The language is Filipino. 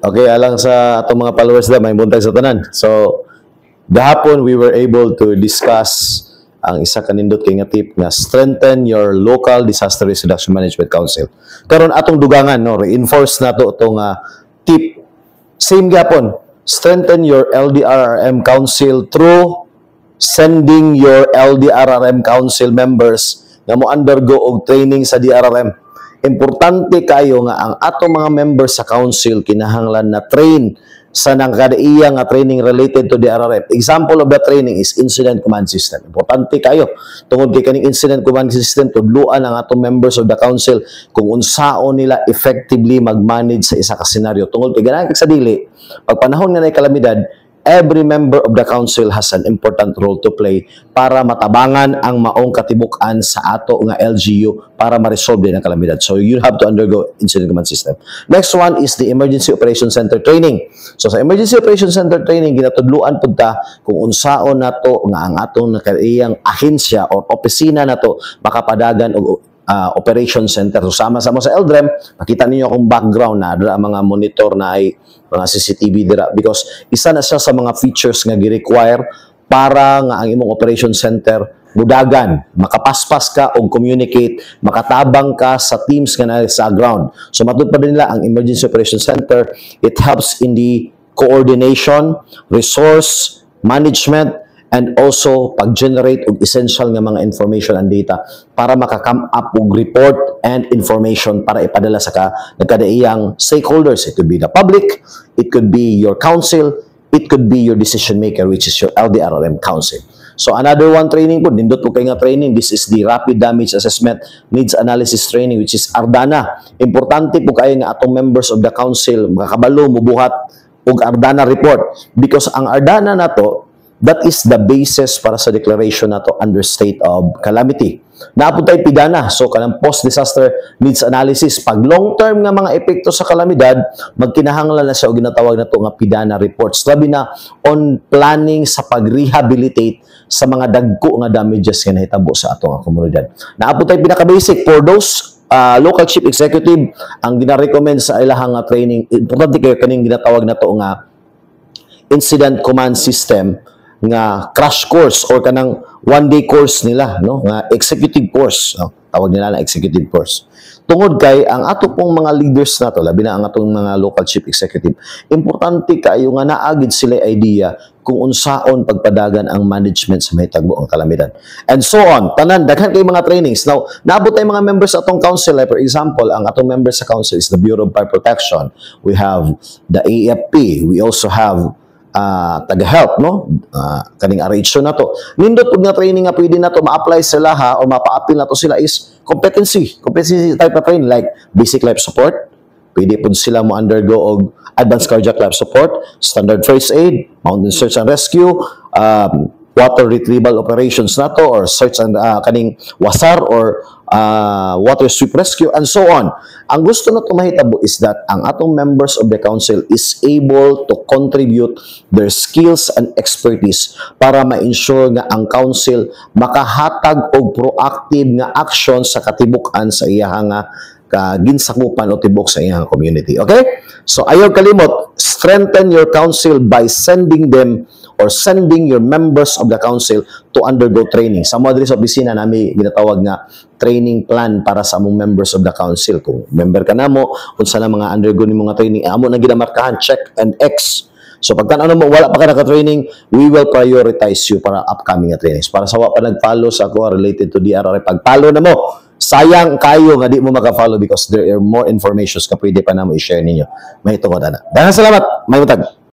Okay, alang sa atong mga followers na may buntag sa tanan. So, gahapon we were able to discuss ang isa kanindot kay nga tip nga strengthen your local disaster risk reduction management council. Karon atong dugangan no, reinforce nato itong tip. Same gapon, strengthen your LDRRM council through sending your LDRRM council members nga mo undergo og training sa DRRM. Importante kayo nga ang ato mga members sa council kinahanglan na train sa nangkadaiya nga training related to DRRM. Example of the training is incident command system. Importante kayo tungod kay kaning incident command system tudluan ang atong members of the council kung unsaon nila effectively mag-manage sa isa ka senaryo. Tungod kay ganahan sa dili pag panahon nga nay kalamidad, every member of the council has an important role to play para matabangan ang maong katibukan sa ato nga LGU para ma-resolve din ang kalamidad. So, you have to undergo incident command system. Next one is the Emergency Operations Center Training. So, sa Emergency Operations Center Training, ginatudluan po ta kung unsaon na to nga ang atong nakaiyang ahensya o opisina na to makapadagan o operation center. So, sama-sama sa LDREM, makita ninyo akong background na dira mga monitor na ay mga CCTV dira because isa na siya sa mga features nga gi-require para nga ang imong operation center budagan, makapaspas ka o communicate, makatabang ka sa teams nga na sa ground. So, matupad nila ang Emergency Operation Center. It helps in the coordination, resource management, and also pag-generate og essential nga mga information and data para maka-come up og report and information para ipadala sa nagkadaiyang stakeholders. It could be the public, it could be your council, it could be your decision maker which is your LDRRM council. So another one training po, nindot po kayo nga training, this is the Rapid Damage Assessment Needs Analysis Training which is Ardana. Importante po kayo nga atong members of the council makakabalo mubuhat og Ardana report because ang Ardana na to, that is the basis para sa declaration na to under state of calamity. Naapod tayo pidana. So, kanang post-disaster needs analysis. Pag long-term nga mga epekto sa kalamidad, magkinahanglan na siya o ginatawag na to nga pidana reports. Labi na on planning sa pag-rehabilitate sa mga dagko nga damages nga nahitabo sa atong komunidad. Naapod tayo pinaka-basic for those local chief executive ang gina-recommend sa ilahang training. Importante kayo kaning ginatawag na to nga incident command system nga crash course or kanang one-day course nila, no? Nga executive course. No? Tawag nila na executive course. Tungod kay ang ato pong mga leaders na to, labi na ang atong mga local chief executive, importante kayo nga naagid sila idea kung unsaon pagpadagan ang management sa may tagbo ang kalamidad. And so on. Tanan, daghan kay mga trainings. Now, naabot ay mga members sa atong council. Like for example, ang atong members sa council is the Bureau of Fire Protection. We have the AFP. We also have taga-help, no? Kaning RH na to. Nindot pag na training nga pwede na to ma-apply sila o mapa-apply na to sila is competency type of training like basic life support. Pwede po sila mo undergo og advanced cardiac life support, standard first aid, mountain search and rescue, water retrieval operations na to or search and kaning wasar or water sweep rescue and so on. Ang gusto na to mahitabo is that ang atong members of the council is able to contribute their skills and expertise para ma-ensure nga ang council makahatag og proactive nga action sa katibukan sa iyang ginsakupan o tibok sa iyang community. Okay? So ayaw kalimot, strengthen your council by sending them or sending your members of the council to undergo training. Sa mga sa opisina namin ginatawag nga training plan para sa among members of the council. Kung member ka na mo, kung saan mga undergo ni mga training, amo na ginamarkahan, check and X. So pagka mo, wala pa ka naka-training, we will prioritize you para upcoming trainings. Para sa pa nag-follow sa ako related to DRR, pag-follow na mo, sayang kayo nga di mo maka-follow because there are more informations ka pwede pa na mo i-share ninyo. May tungkol na. Dahil salamat, may mutag.